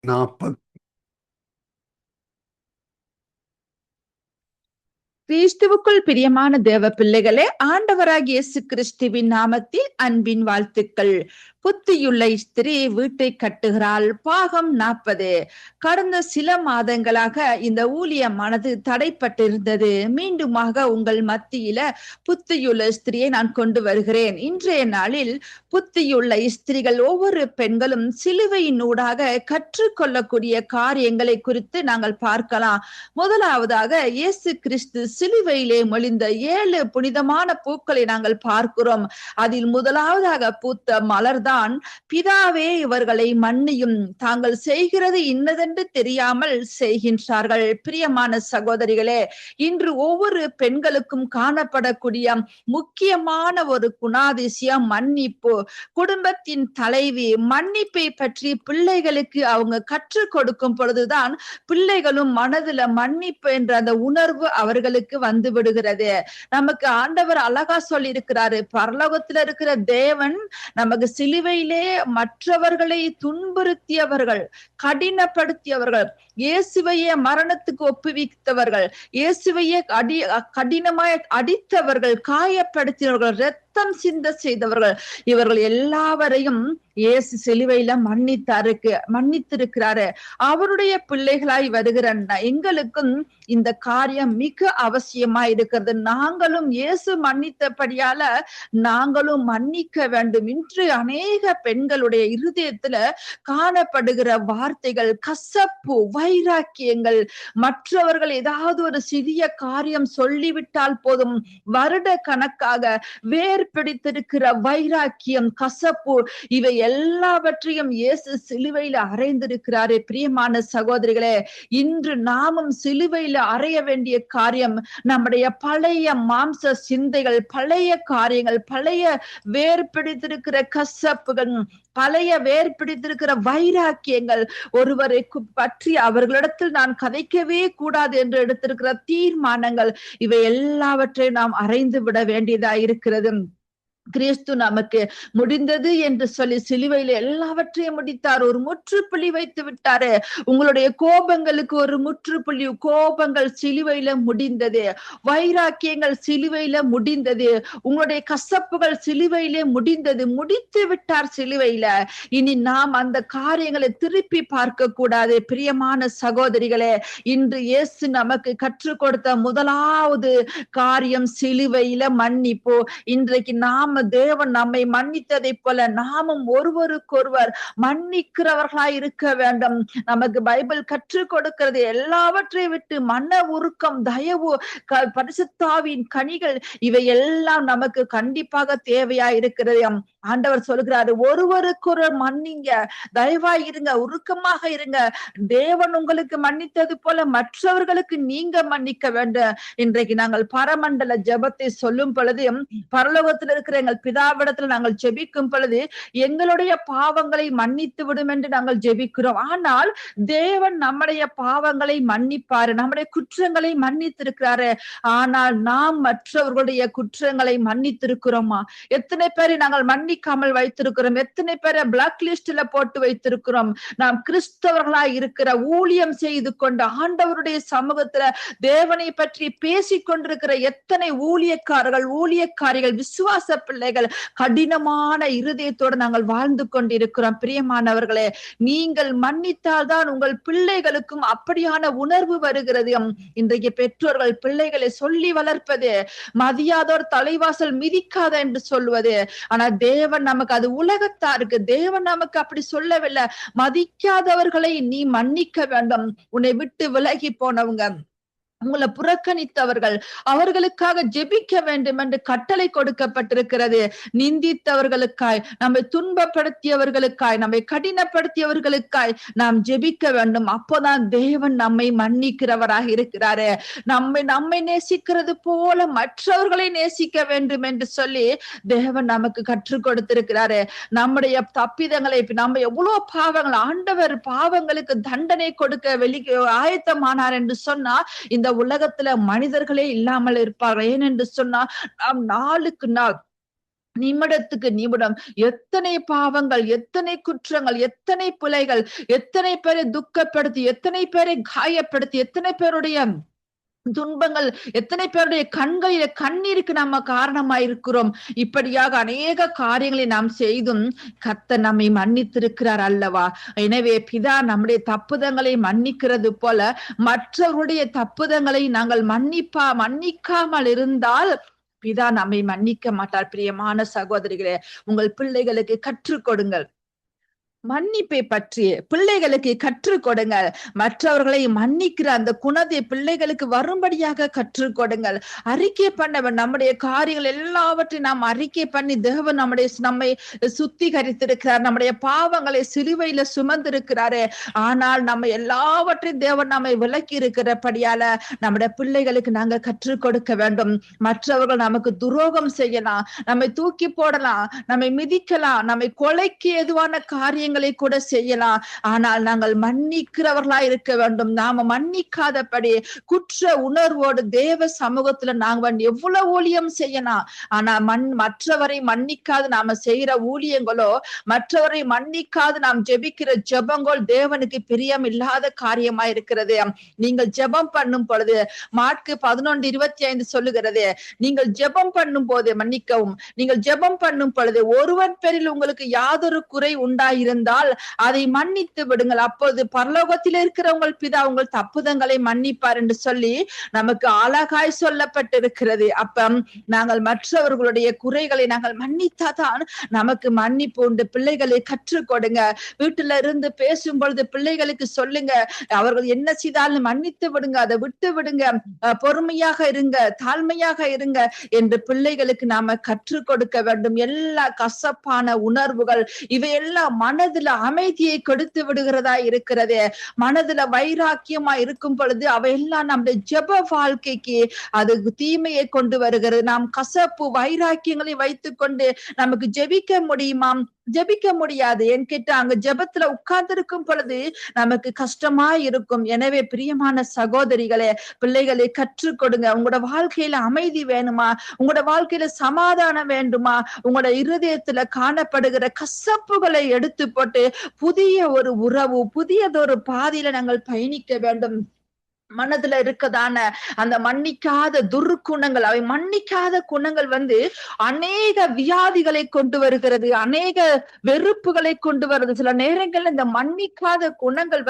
40. கிறிஸ்துவுக்குள் பிரியமான தேவ பிள்ளைகளே, ஆண்டவராகிய இயேசு கிறிஸ்துவின் நாமத்தில் அன்பின் வாழ்த்துக்கள். புத்தியுள்ள ஸ்திரீ வீட்டை கட்டுகிறாள். பாகம் 40. கடந்த சில மாதங்களாக இந்த ஊழியமானது தடைப்பட்டிருந்தது. மீண்டுமாக உங்கள் மத்தியில புத்தியுள்ள ஸ்திரியை நான் கொண்டு வருகிறேன். இன்றைய நாளில் புத்தியுள்ள ஸ்திரிகள் ஒவ்வொரு பெண்களும் சிலுவையினூடாக கற்றுக்கொள்ளக்கூடிய காரியங்களை குறித்து நாங்கள் பார்க்கலாம். முதலாவதாக இயேசு கிறிஸ்து சிலுவையிலே மொழிந்த 7 புனிதமான பூக்களை நாங்கள் பார்க்கிறோம். அதில் முதலாவதாக பூத்த மலர்தான், பிதாவே இவர்களை மன்னியும், தாங்கள் செய்கிறது இன்னதென்று தெரியாமல் செய்கின்றார்கள். பிரியமான சகோதரிகளே, இன்று ஒவ்வொரு பெண்களுக்கும் காணப்படக்கூடிய முக்கியமான ஒரு குணாதிசயம் மன்னிப்பு. குடும்பத்தின் தலைவி மன்னிப்பை பற்றி பிள்ளைகளுக்கு அவங்க கற்றுக் கொடுக்கும் பொழுதுதான் பிள்ளைகளும் மனதுல மன்னிப்பு என்ற அந்த உணர்வு அவர்களுக்கு வந்து விடுகிறது. நமக்கு ஆண்டவர் அழகா சொல்லி இருக்கிறாரு, பரலோகத்துல இருக்கிற தேவன் நமக்கு சிலுவையிலே மற்றவர்களை துன்புறுத்தியவர்கள், கடினப்படுத்தியவர்கள், இயேசுவையே மரணத்துக்கு ஒப்புவித்தவர்கள், இயேசுவையே கடினமாய் அடித்தவர்கள், காயப்படுத்தியவர்கள், ரத்தம் சிந்த செய்தவர்கள், இவர்கள் எல்லாவரையும் இயேசு சிலுவையில மன்னித்திருக்கிறாரு. அவருடைய பிள்ளைகளாய் வருகிற எங்களுக்கும் இந்த காரியம் மிக அவசியமா இருக்கிறது. நாங்களும் இயேசு மன்னித்தபடியால நாங்களும் மன்னிக்க வேண்டும். இன்று அநேக பெண்களுடைய இருதயத்துல காணப்படுகிற வார்த்தைகள் கசப்பு, வைராக்கியங்கள். மற்றவர்கள் ஏதாவது ஒரு சிறிய காரியம் சொல்லிவிட்டால் போதும் வருட கணக்காக வேர் பிடித்திருக்கிற வைராக்கியம், கசப்பு, இவை எல்லாவற்றையும் இயேசு சிலுவையில அறைந்திருக்கிறாரே. பிரியமான சகோதரிகளே, இன்று நாமும் சிலுவையில அறைய வேண்டிய காரியம் நம்முடைய பழைய மாம்ச சிந்தைகள், பழைய காரியங்கள், பழைய வேர் பிடித்திருக்கிற கசப்புகள், பழைய வேர் பிடித்திருக்கிற வைராக்கியங்கள், ஒருவரை பற்றி அவர்களிடத்தில் நான் கதைக்கவே கூடாது என்று எடுத்திருக்கிற தீர்மானங்கள், இவை எல்லாவற்றையும் நாம் அறைந்து விட வேண்டியதா இருக்கிறது. கிறிஸ்து நமக்கு முடிந்தது என்று சொல்லி சிலுவையில எல்லாவற்றையும் முடித்தார். ஒரு முற்றுப்புள்ளி வைத்து விட்டாரு. உங்களுடைய கோபங்களுக்கு ஒரு முற்றுப்புள்ளி. கோபங்கள் சிலுவையில முடிந்தது, வைராக்கியங்கள் சிலுவையில முடிந்தது, உங்களுடைய கசப்புகள் சிலுவையிலே முடிந்தது, முடித்து விட்டார் சிலுவையில. இனி நாம் அந்த காரியங்களை திருப்பி பார்க்க கூடாது. பிரியமான சகோதரிகளே, இன்று இயேசு நமக்கு கற்றுக் கொடுத்த முதலாவது காரியம் சிலுவையில மன்னிப்பு. இன்றைக்கு நாம தேவன் நம்மை மன்னித்ததை போல நாமும் ஒருவருக்கொருவர் மன்னிக்கிறவர்களாய் இருக்க வேண்டும். நமக்கு பைபிள் கற்றுக் கொடுக்கிறது எல்லாவற்றை விட்டு மன உருக்கம், தயவு, பரிசுத்தாவின் கனிகள், இவை எல்லாம் நமக்கு கண்டிப்பாக தேவையா இருக்கிறது. ஆண்டவர் சொல்கிறாரு, ஒருவருக்கொருவர் மன்னிங்க, தயவாய் இருங்க, உருக்கமாக இருங்க. தேவன் உங்களுக்கு மன்னித்தது போல மற்றவர்களுக்கு நீங்க மன்னிக்க வேண்டும். இன்றைக்கு நாங்கள் பரமண்டல ஜெபத்தை சொல்லும் பொழுது, பரலோகத்தில் இருக்கிற எங்கள் பிதாவிடத்தில் நாங்கள் ஜெபிக்கும் பொழுது எங்களுடைய பாவங்களை மன்னித்து விடும் என்று நாங்கள் ஜெபிக்கிறோம். ஆனால் தேவன் நம்முடைய பாவங்களை மன்னிப்பாரு, நம்முடைய குற்றங்களை மன்னித்திருக்கிறாரு. ஆனால் நாம் மற்றவர்களுடைய குற்றங்களை மன்னித்திருக்கிறோமா? எத்தனை பேரை நாங்கள் மன்னிக்காமல் வைத்திருக்கிறோம்? எத்தனை பேரை பிளாக் லிஸ்ட்ல போட்டு வைத்திருக்கிறோம்? நாம் கிறிஸ்தவர்களாய் இருக்கிற, ஊழியம் செய்து கொண்டு ஆண்டவருடைய சமூகத்துல தேவனை பற்றி பேசிக் கொண்டிருக்கிற எத்தனை ஊழியக்காரர்கள், ஊழியக்காரிகள், விசுவாச பிள்ளைகள் கடினமான இருதயத்தோடு நாங்கள் வாழ்ந்து கொண்டிருக்கிறோம். பிரியமானவர்களே, நீங்கள் மன்னித்தால் தான் உங்கள் பிள்ளைகளுக்கும் அப்படியான உணர்வு வருகிறது. இன்றைக்கு பெற்றோர்கள் பிள்ளைகளை சொல்லி வளர்ப்பது, மதியாதோர் தலைவாசல் மிதிக்காத என்று சொல்வது. ஆனா தேவன் நமக்கு, அது உலகத்தாருக்கு, தேவன் நமக்கு அப்படி சொல்லவில்லை. மதிக்காதவர்களை நீ மன்னிக்க வேண்டும். உன்னை விட்டு விலகி போனவங்க, உங்களை புறக்கணித்தவர்கள், அவர்களுக்காக ஜெபிக்க வேண்டும் என்று கட்டளை கொடுக்கப்பட்டிருக்கிறது. நிந்தித்தவர்களுக்காய், நம்மை துன்பப்படுத்தியவர்களுக்காய், நம்மை கடினப்படுத்தியவர்களுக்காய் நாம் ஜெபிக்க வேண்டும். அப்போதான் தேவன் நம்மை மன்னிக்கிறவராக இருக்கிறாரு. நம்மை நேசிக்கிறது போல மற்றவர்களை நேசிக்க வேண்டும் என்று சொல்லி தேவன் நமக்கு கற்றுக் கொடுத்திருக்கிறாரு. நம்முடைய தப்பிதங்களை, நம்ம எவ்வளவு பாவங்கள், ஆண்டவர் பாவங்களுக்கு தண்டனை கொடுக்க ஆயத்தமானார் என்று சொன்னா இந்த உலகத்துல மனிதர்களே இல்லாமல் இருப்பார்கள். ஏனென்று சொன்னா நாம் நாளுக்கு நாள் நிமிடத்துக்கு நிமிடம் எத்தனை பாவங்கள், எத்தனை குற்றங்கள், எத்தனை பிழைகள், எத்தனை பேரை துக்கப்படுத்தி, எத்தனை பேரை காயப்படுத்தி, எத்தனை பேருடைய துன்பங்கள், எத்தனை பேருடைய கண்களில கண்ணீருக்கு நம்ம காரணமாயிருக்கிறோம். இப்படியாக அநேக காரியங்களை நாம் செய்தும் கர்த்தர் நம்மை மன்னித்திருக்கிறார் அல்லவா? எனவே பிதா நம்முடைய தப்புதங்களை மன்னிக்கிறது போல மற்றவருடைய தப்புதங்களை நாங்கள் மன்னிக்காமல் இருந்தால் பிதா நம்மை மன்னிக்க மாட்டார். பிரியமான சகோதரிகளே, உங்கள் பிள்ளைகளுக்கு கற்றுக் கொடுங்கள். மன்னிப்பை பற்றி பிள்ளைகளுக்கு கற்றுக் கொடுங்கள். மற்றவர்களை மன்னிக்கிற அந்த குணத்தை பிள்ளைகளுக்கு வரும்படியாக கற்றுக் கொடுங்கள். அறிக்கை பண்ண நம்முடைய காரியங்கள் எல்லாவற்றையும் நாம் அறிக்கை பண்ணி தேவன் நம்மை சுத்திகரித்திருக்கிறார். நம்முடைய பாவங்களை சிலுவையில சுமந்திருக்கிறாரு. ஆனால் நம்ம எல்லாவற்றையும் தேவன் நம்மை விலக்கி இருக்கிறபடியால நம்முடைய பிள்ளைகளுக்கு நாங்க கற்றுக் கொடுக்க வேண்டும். மற்றவர்கள் நமக்கு துரோகம் செய்யலாம், நம்மை தூக்கி போடலாம், நம்மை மிதிக்கலாம், நம்மை கொலைக்கு எதுவான காரியங்களை கூட செய்யலாம். ஆனால் நாங்கள் மன்னிக்கிறவர்களா இருக்க வேண்டும். நாம மன்னிக்காதபடி குற்ற உணர்வோடு தேவ சமூகத்துல நாங்கள் எவ்வளவு ஊழியம் செய்யலாம். ஆனா மற்றவரை மன்னிக்காது நாம செய்யற ஊழியங்களோ, மற்றவரை மன்னிக்காது நாம் ஜெபிக்கிற ஜெபங்கள் தேவனுக்கு பிரியம் இல்லாத காரியமா இருக்கிறது. நீங்கள் ஜெபம் பண்ணும் பொழுது மாற்கு 11:25 சொல்லுகிறது, நீங்கள் ஜெபம் பண்ணும் போது மன்னிக்கவும், நீங்கள் ஜெபம் பண்ணும் பொழுது ஒருவன் பேரில் உங்களுக்கு யாதொரு குறை உண்டாயிருந்தால் அதை மன்னித்து விடுங்கள், அப்போது பரலோகத்தில் இருக்கிற உங்கள் பிதா உங்கள் தப்புதங்களை மன்னிப்பார் என்று சொல்லி நமக்கு அழகாய் சொல்லப்பட்டிருக்கிறது. அப்ப நாங்கள் மற்றவர்களுடைய குறைகளை நாங்கள் மன்னித்தாதான் நமக்கு மன்னிப்பு உண்டு. பிள்ளைகளை கற்றுக் கொடுங்க. வீட்டுல இருந்து பேசும் பொழுது பிள்ளைகளுக்கு சொல்லுங்க, அவர்கள் என்ன செய்தாலும் மன்னித்து விடுங்க, அதை விட்டு விடுங்க, பொறுமையாக இருங்க, தாழ்மையாக இருங்க என்று பிள்ளைகளுக்கு நாம கற்றுக் கொடுக்க வேண்டும். எல்லா கசப்பான உணர்வுகள் இவையெல்லாம் மனதுல அமைதியை கொடுத்து விடுகிறதா இருக்கிறது. மனதுல வைராக்கியமா இருக்கும் பொழுது அவையெல்லாம் நம்முடைய ஜெப வாழ்க்கைக்கு அது தீமையை கொண்டு வருகிறது. நாம் கசப்பு வைராக்கியங்களை வைத்துக் கொண்டு நமக்கு ஜெபிக்க முடியுமா? ஜெபிக்க முடியாது. என்கிட்ட அங்க ஜெபத்துல உட்கார்ந்து இருக்கும் பொழுது நமக்கு கஷ்டமா இருக்கும். எனவே பிரியமான சகோதரிகளே, பிள்ளைகளை கற்றுக் கொடுங்க. உங்களோட வாழ்க்கையில அமைதி வேணுமா? உங்களோட வாழ்க்கையில சமாதானம் வேண்டுமா? உங்களோட இருதயத்துல காணப்படுகிற கசப்புகளை எடுத்து போட்டு புதிய ஒரு உறவு, புதியதொரு பாதையில நாங்கள் பயணிக்க வேண்டும். மனதுல இருக்கதான அந்த மன்னிக்காத துர்க்குணங்கள், அவை மன்னிக்காத குணங்கள் அநேக வியாதிகளை கொண்டு வருகிறது, அநேக வெறுப்புகளை கொண்டு வருது. சில நேரங்கள்ல இந்த மன்னிக்காத குணங்கள்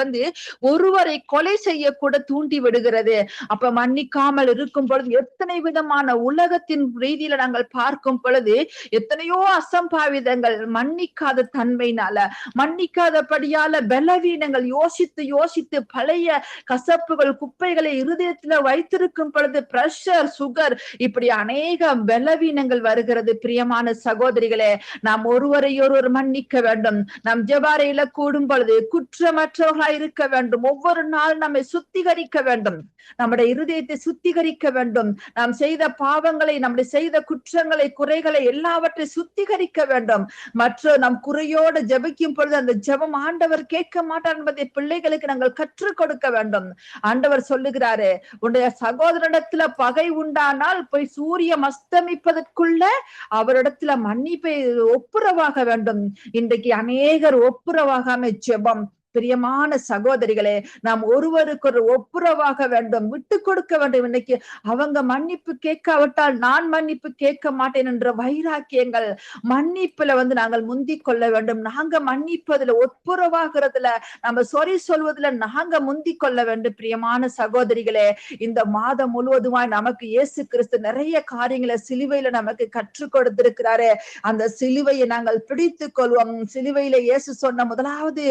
ஒருவரை கொலை செய்ய கூட தூண்டி விடுகிறது. அப்ப மன்னிக்காமல் இருக்கும் பொழுது எத்தனை விதமான உலகத்தின் ரீதியில நாங்கள் பார்க்கும் பொழுது எத்தனையோ அசம்பாவிதங்கள் மன்னிக்காத தன்மையினால, மன்னிக்காதபடியால பலவீனங்கள், யோசித்து யோசித்து பழைய கசப்புகள் குப்பைகளை இருதயத்துல வைத்திருக்கும் பொழுது பிரஷர், சுகர், இப்படி அநேக பலவீனங்கள் வருகிறது. பிரியமான சகோதரிகளே, நாம் ஒருவரையொருவர் மன்னிக்க வேண்டும். நாம் ஜெபாரையில கூடும் பொழுது குற்றமற்றவர்களாய் இருக்க வேண்டும். ஒவ்வொரு நாள் நம்மை சுத்திகரிக்க வேண்டும், நம்முடைய இருதயத்தை சுத்திகரிக்க வேண்டும். நாம் செய்த பாவங்களை, நம்முடைய செய்த குற்றங்களை, குறைகளை எல்லாவற்றை சுத்திகரிக்க வேண்டும். மற்ற நம் குறையோடு ஜெபிக்கும் பொழுது அந்த ஜெபம் ஆண்டவர் கேட்க மாட்டார் என்பதை பிள்ளைகளுக்கு நாங்கள் கற்றுக் கொடுக்க வேண்டும். ஆண்டவர் சொல்லுகிறாரு, உன்னுடைய சகோதரனிடத்துல பகை உண்டானால் போய் சூரியன் அஸ்தமிப்பதற்குள்ள அவரிடத்துல மன்னிப்பை ஒப்புரவாக வேண்டும். இன்றைக்கு அநேகர் ஒப்புரவாகாம ஜெபம். பிரியமான சகோதரிகளே, நாம் ஒருவருக்கு ஒரு ஒப்புரவாக வேண்டும், விட்டு கொடுக்க வேண்டும். இன்னைக்கு அவங்க மன்னிப்பு கேட்காவிட்டால் நான் மன்னிப்பு கேட்க மாட்டேன் என்ற வைராக்கியங்கள், மன்னிப்புல நாங்கள் முந்திக் கொள்ள வேண்டும். நாங்க மன்னிப்பதுல, ஒப்புரவாகிறதுல, நம்ம சொறி சொல்வதுல நாங்க முந்திக் கொள்ள வேண்டும். பிரியமான சகோதரிகளே, இந்த மாதம் முழுவதுமாய் நமக்கு இயேசு கிறிஸ்து நிறைய காரியங்களை சிலுவையில நமக்கு கற்றுக் கொடுத்திருக்கிறாரு. அந்த சிலுவையை நாங்கள் பிடித்துக் கொள்வோம். சிலுவையில இயேசு சொன்ன முதலாவது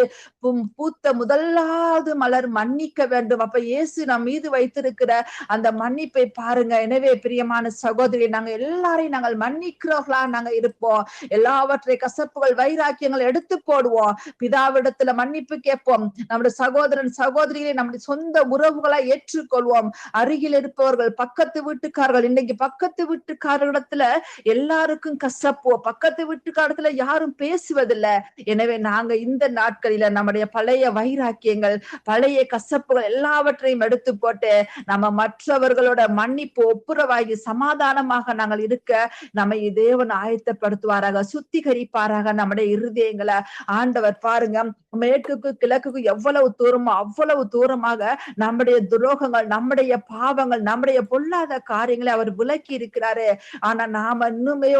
பூத்த முதலாவது மலர் மன்னிக்க வேண்டும். அப்ப இயேசு நம் மீது வைத்திருக்கிற அந்த மன்னிப்பை பாருங்க. எனவே பிரியமான சகோதரி, நாங்க எல்லாரையும் நாங்கள் மன்னிக்கிறவர்களா நாங்க இருப்போம். எல்லாவற்றை கசப்புகள், வைராக்கியங்கள் எடுத்து போடுவோம். பிதாவிடத்துல மன்னிப்பு கேட்போம். நம்முடைய சகோதரன் சகோதரிகளை நம்முடைய சொந்த உறவுகளா ஏற்றுக்கொள்வோம். அருகில் இருப்பவர்கள், பக்கத்து வீட்டுக்காரர்கள், இன்னைக்கு பக்கத்து வீட்டுக்காரர்களிடத்துல எல்லாருக்கும் கசப்போ, பக்கத்து வீட்டுக்காரத்துல யாரும் பேசுவதில்லை. எனவே நாங்க இந்த நாட்களில நம்முடைய பழைய வைராக்கியங்கள், பழைய கசப்புகள் எல்லாவற்றையும் எடுத்து போட்டு நம்ம மற்றவர்களோட மன்னிப்பு ஒப்புரவாகி சமாதானமாக நாங்கள் இருக்க நம்மை தேவன் ஆயத்தப்படுத்துவாராக, சுத்திகரிப்பாராக. நம்முடைய இருதயங்களை ஆண்டவர் பாருங்க, மேற்குக்கு கிழக்குக்கு எவ்வளவு தூரமோ அவ்வளவு தூரமாக நம்முடைய துரோகங்கள், நம்முடைய பாவங்கள், நம்முடைய பொல்லாத காரியங்களை அவர் விலக்கி இருக்கிறாரு. ஆனா நாம இன்னுமே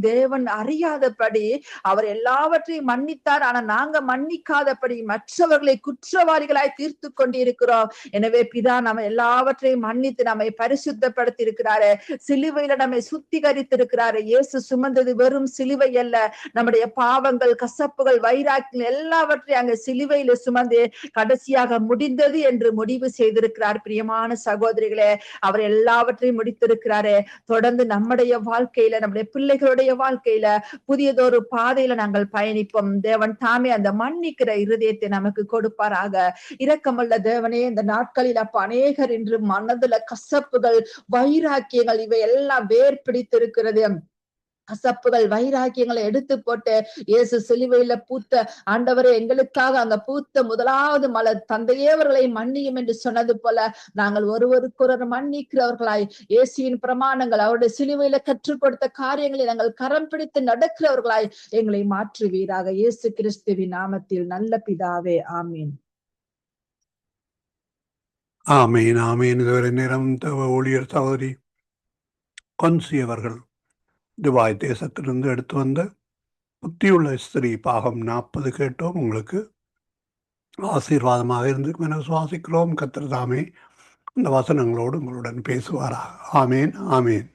தேவன் அறியாதபடி அவர் எல்லாவற்றையும் மன்னித்தார். ஆனா நாங்க மன்னிக்காதபடி மற்றவர்களை குற்றவாளிகளாய் தீர்த்து கொண்டிருக்கிறோம். எனவே பிதா நம்ம எல்லாவற்றையும் மன்னித்து நம்மை பரிசுத்தப்படுத்தி இருக்கிறாரு. சிலுவையில நம்மை சுத்திகரித்து இருக்கிறாரு. இயேசு சுமந்தது வெறும் சிலுவை அல்ல, நம்முடைய பாவங்கள், கசப்புகள், வைராக்கியங்கள் எல்லாவற்றையும் அங்க சிலுவையில சுமந்து கடைசியாக முடிந்தது என்று முடிவு செய்திருக்கிறார். பிரியமான சகோதரிகளே, அவர் எல்லாவற்றையும் முடித்திருக்கிறாரு. தொடர்ந்து நம்முடைய வாழ்க்கையில, நம்முடைய பிள்ளைகளுடைய வாழ்க்கையில புதியதொரு பாதையில நாங்கள் பயணிப்போம். தேவன் தாமே அந்த மன்னிக்கிற இருதயத்தை நமக்கு கொடுப்பாராக. இரக்கமுள்ள தேவனே, இந்த நாட்களில் அப்ப அநேகர் இன்று மனதுல கசப்புகள், வைராக்கியங்கள் இவை எல்லாம் வேர் பிடித்திருக்கிறது. கசப்புகள், வைராக்கியங்களை எடுத்து போட்டு இயேசு சிலுவையில பூத்த ஆண்டவரே, எங்களுக்காக அங்க பூத்த முதலாவது மலர் தந்தையவர்களை மன்னியும் என்று சொன்னது போல நாங்கள் ஒருவருக்கொரு மன்னிக்கிறவர்களாய் இயேசுவின் பிரமாணங்கள், அவருடைய சிலுவையில கற்றுக் கொடுத்த காரியங்களை நாங்கள் கரம் பிடித்து நடக்கிறவர்களாய் எங்களை மாற்றுவீராக. இயேசு கிறிஸ்துவின் நாமத்தில் நல்ல பிதாவே, ஆமீன். ஆமீன், ஆமீன். இதுவரை நேரம் ஊழியர் சகோதரி கொன்சி அவர்கள் துபாய் தேசத்திலிருந்து எடுத்து வந்த புத்தியுள்ள ஸ்திரீ பாகம் 40 கேட்டோம். உங்களுக்கு ஆசீர்வாதமாக இருந்திருக்கும் என சுவாசிக்கிறோம். கர்த்தர் தாமே இந்த வசனங்களோடு உங்களுடன் பேசுவாராக. ஆமீன், ஆமீன்.